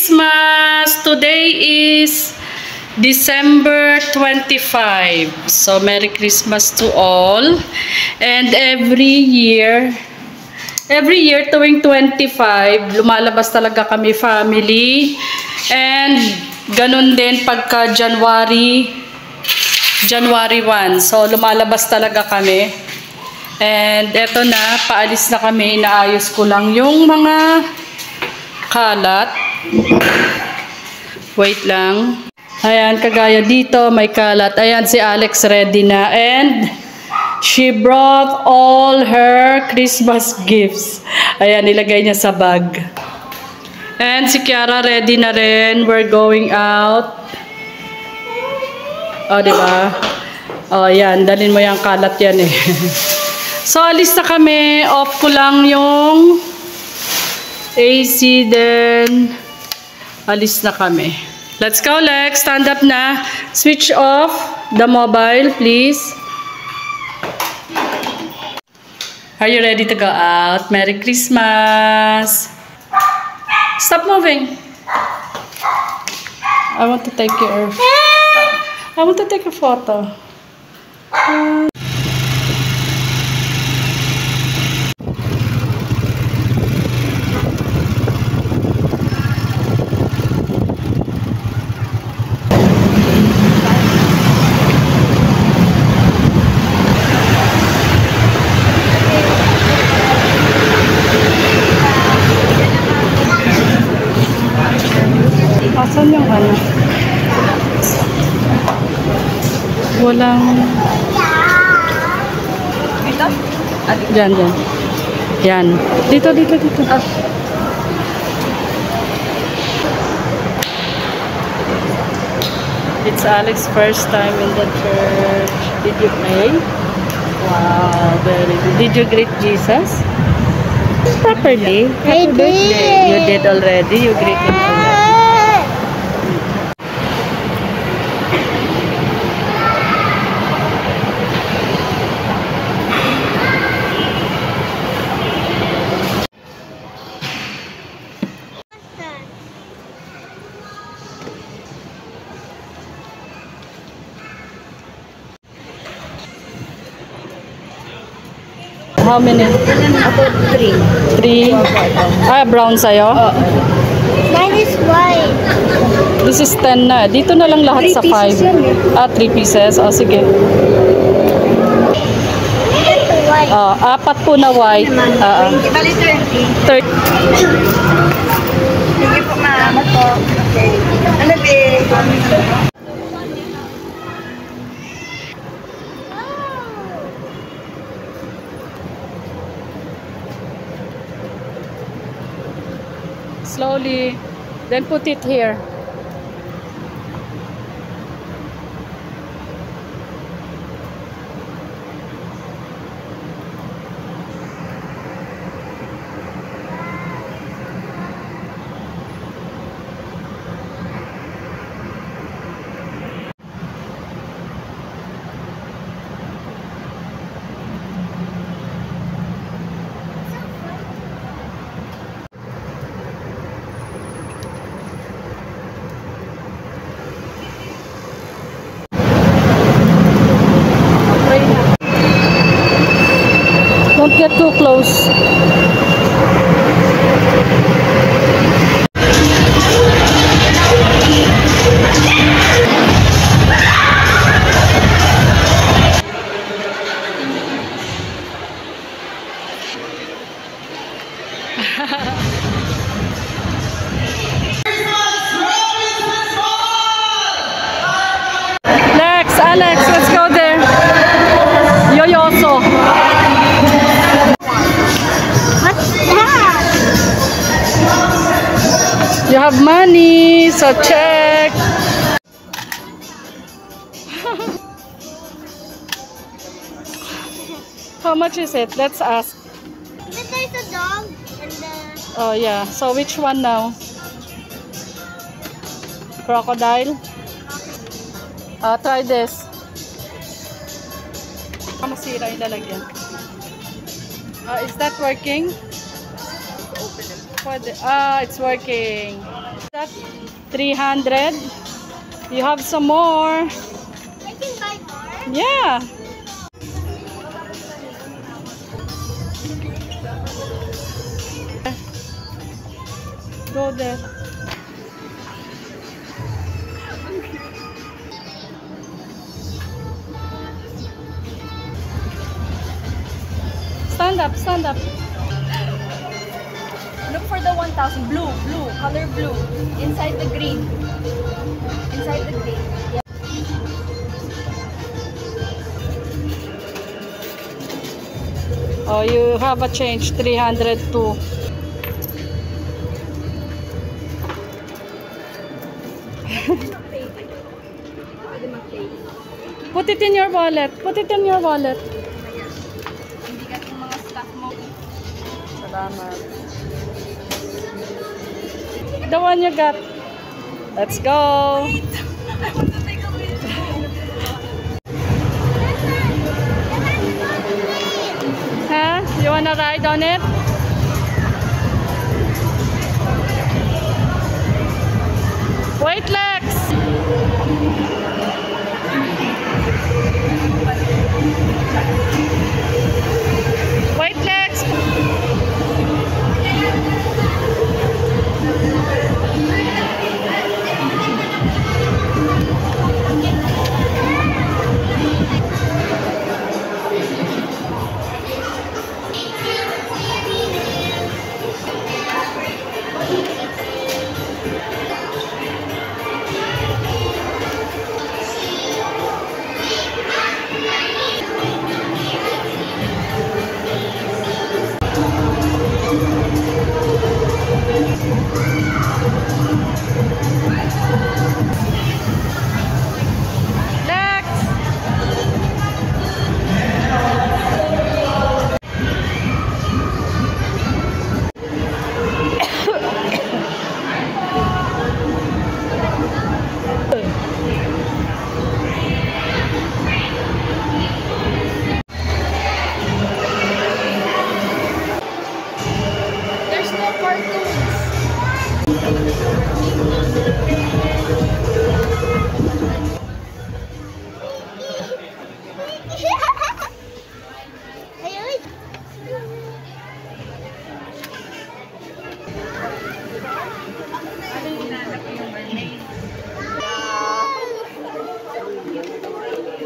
Christmas! Today is December 25. So, Merry Christmas to all. And every year tuwing 25, lumalabas talaga kami family. And ganun din pagka January 1. So, lumalabas talaga kami. And eto na, paalis na kami. Inaayos ko lang yung mga kalat. Wait lang. Ayan, kagaya dito, may kalat. Ayan, si Alex ready na. And she brought all her Christmas gifts. Ayan, nilagay niya sa bag. And si Kiara ready na rin. We're going out. O, diba? O, yan. Dalhin mo yung kalat yan eh. So, alis na kami. Off ko lang yung AC, then alis na kami. Let's go, Lex. Stand up na. Switch off the mobile, please. Are you ready to go out? Merry Christmas. Stop moving. I want to take a photo. Asan yung ano? Walang... Dito? Diyan. Yan. Dito. It's Alex's first time in the church. Did you pray? Wow, very good. Did you greet Jesus? Properly? I did. You did already? You greet him already? How many? About 3. 3. Ah, brown sa'yo? Mine is white. This is 10 na. Dito na lang lahat sa 5. Ah, 3 pieces. O, sige. White. 4 po na white. Bali 30. 30. Sige po, ma'am. Okay. Ano ba? Slowly. Then put it here. Don't get too close. Alex, let's go there. Yoyoso. What's that? You have money, so check. How much is it? Let's ask. But there's a dog and Oh yeah. So which one now? Crocodile? Try this. Masira yung lalagyan. Is that working? Open it. pwede. Ah, it's working. 300. You have some more. I can buy more. Yeah. Go there. Stand up, stand up. Look for the 1,000. Blue, color blue. Inside the green. Inside the green. Yeah. Oh, you have a change, 302. Put it in your wallet. Put it in your wallet. Hindi ka itong mga stuff mo. Salamat. The one you got. Let's go. I want to take a picture. Huh? You wanna ride on it? Wait, Lex. Wait, Lex. There's no cartoons.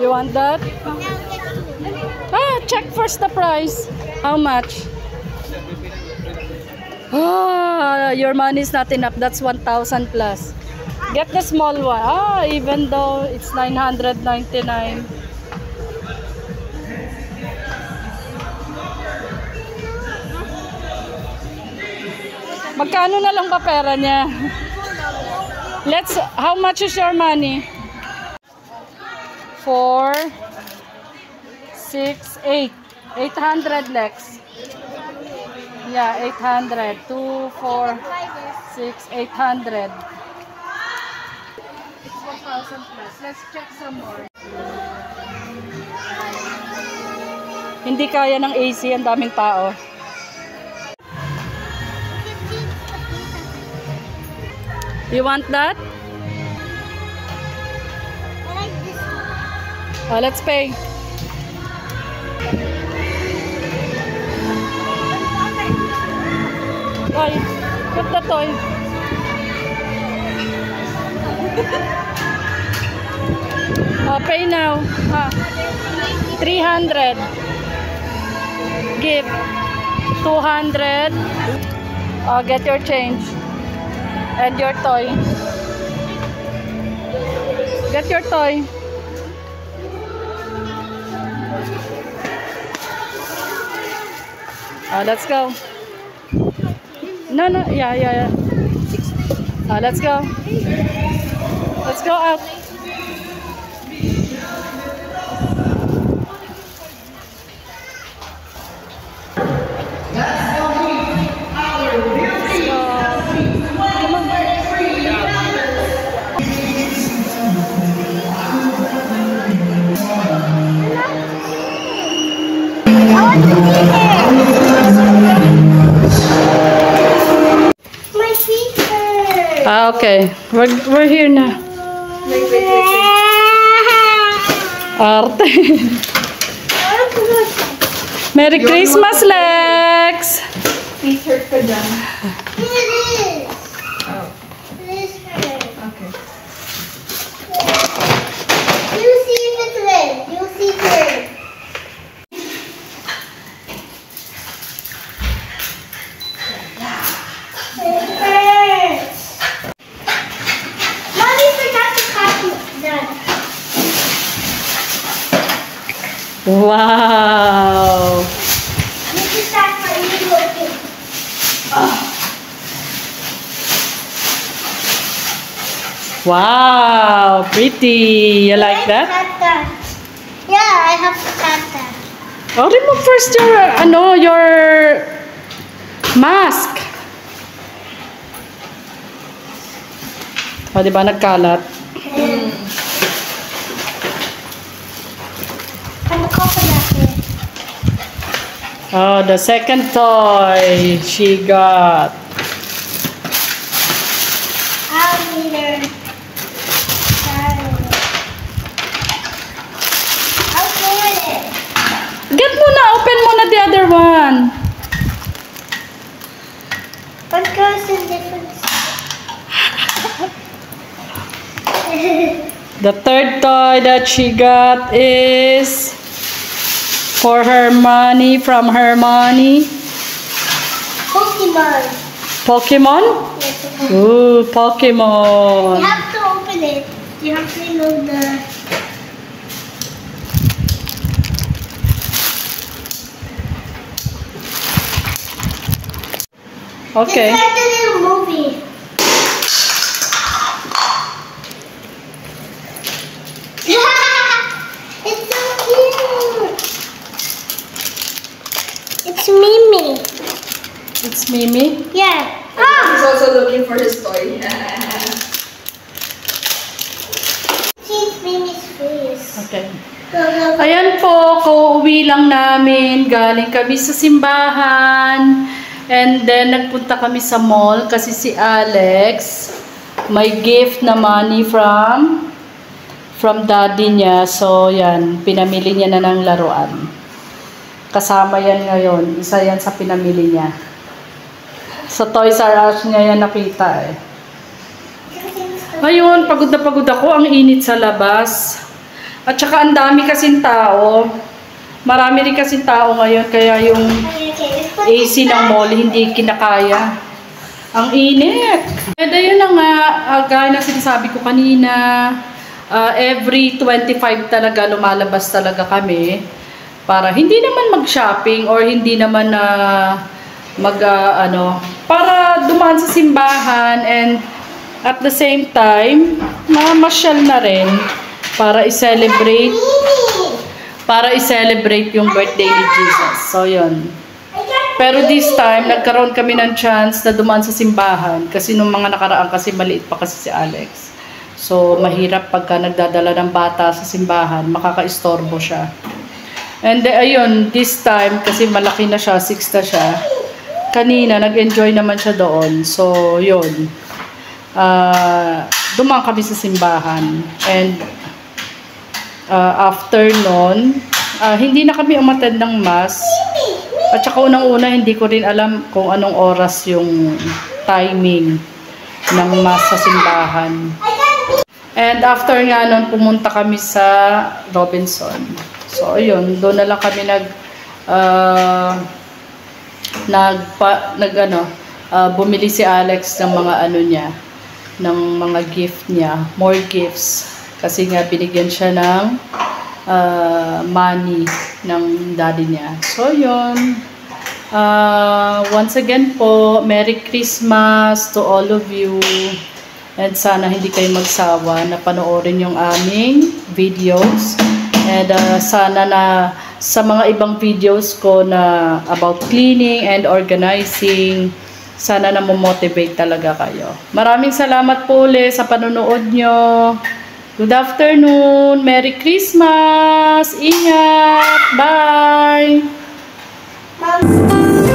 You want that? Ah, check first the price. How much? Ah, your money is not enough. That's 1,000 plus. Get the small one. Ah, even though it's 999. Magkano na lang ba pera niya? How much is your money? 4, 6, 8. 800, Lex. Yeah, 800. 2, 4, 6, 800. It's 1,000 plus. Let's check some more. Hindi kaya ng AC, ang daming tao. You want that? Oh, let's pay. Toy, put the toy. Oh, pay now. 300. Give. 200. Oh, get your change. And your toy. Get your toy. Let's go. No, yeah. Let's go. Let's go out. I want to be there. Ah, okay. We're here na. Wait. Arte. Merry Christmas, Lex! Please hurt ka dyan. It is. Oh, This hurt. okay. You see if it's red. You see it's red. It hurts. Mommy forgot to copy that. Wow! This is that for you looking. Wow! Pretty! You like that? Yeah, I have to cut that. Oh, remove first your mask. O, diba nagkalat? I'm a coconut here. Oh, the second toy she got. Alligator. I'll open it. Get muna, open muna the other one. What goes in different The third toy that she got is for Hermione, from Hermione. Pokemon. Pokemon? Yes, okay. Ooh, You Pokemon. have to open it. You have to remove the... Okay. It's like the little movie. It's so cute. It's Mimi. It's Mimi. Yeah. He's also looking for his toy. She's Mimi's face. Okay. Go, go, go. Ayan po, kauuwi lang namin. Galing kami sa simbahan. And then, nagpunta kami sa mall kasi si Alex may gift na money from daddy niya. So, yan. Pinamili niya na ng laruan. Kasama yan ngayon. Isa yan sa pinamili niya. Sa Toys R Us niya yan nakita eh. Ayun, pagod na pagod ako. Ang init sa labas. At saka ang dami kasing tao. Marami rin kasing tao ngayon. Kaya yung AC ng mall hindi kinakaya. Ang init. And ayun na nga, gaya na sinasabi ko kanina, every 25 talaga lumalabas talaga kami para hindi naman mag-shopping or hindi naman para dumaan sa simbahan and at the same time, mamasyal na rin para i-celebrate yung birthday ni Jesus. So, yun. Pero this time, nagkaroon kami ng chance na dumaan sa simbahan kasi nung mga nakaraan kasi maliit pa kasi si Alex. So, mahirap pagka nagdadala ng bata sa simbahan, makaka-istorbo siya. And ayun, this time, kasi malaki na siya, 6 na siya, kanina, nag-enjoy naman siya doon. So, yun. Dumaan kami sa simbahan. And after nun, hindi na kami umattend ng mass. At saka unang-una, hindi ko rin alam kung anong oras yung timing ng mass sa simbahan. And after nga nun, pumunta kami sa Robinson. So, ayun, doon na lang kami bumili si Alex ng mga ng mga gift niya, more gifts. Kasi nga, binigyan siya ng money ng daddy niya. So, yun. Once again po, Merry Christmas to all of you. And sana hindi kayo magsawa na panoorin yung aming videos. And sana na sa mga ibang videos ko na about cleaning and organizing, sana na motivate talaga kayo. Maraming salamat po ulit sa panonood nyo. Good afternoon. Merry Christmas. Ingat. Bye. Mom.